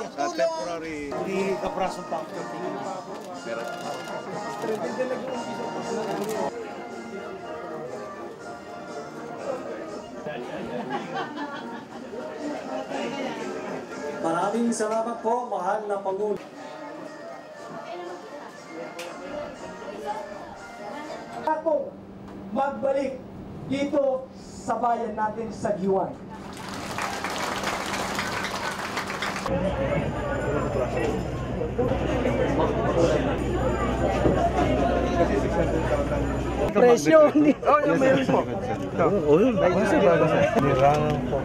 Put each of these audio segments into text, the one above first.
sa temporary Hindi kaprasong factor. meron. Maraming salamat po, mahal na Pangulo. Akong magbalik dito sa bayan natin sa Giwan. Presyo. Oh, yung meron po. Oh, yun. Nirangan po.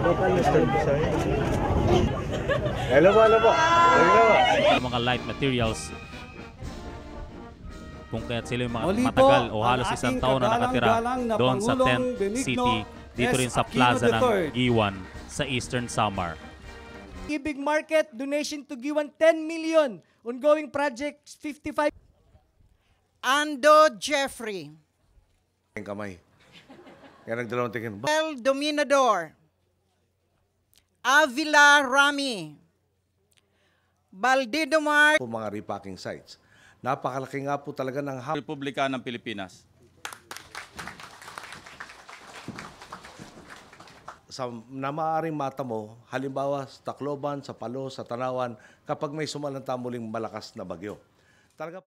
Local design. Hello po, hello po. Mga light materials. Kung kaya't sila yung mga Muli po, matagal o ang halos isang ating taon na nakatira kagalang-galang na doon sa Pangulong 10th Benigno City, dito rin sa S. plaza Aquino ng III. Giwan sa Eastern Samar. Ibig Market, donation to Giwan, 10 million. Ongoing projects, 55. Ando Jeffrey. Ang kamay. Yan ang dalawang tingin. El Dominador. Avila Rami. Baldidomar. Po mga repacking sites. Napakalaki nga po talaga ng Republika ng Pilipinas. na maaaring mata mo, halimbawa sa Tacloban, sa Palo, sa Tanawan, kapag may sumalanta muling malakas na bagyo. Talaga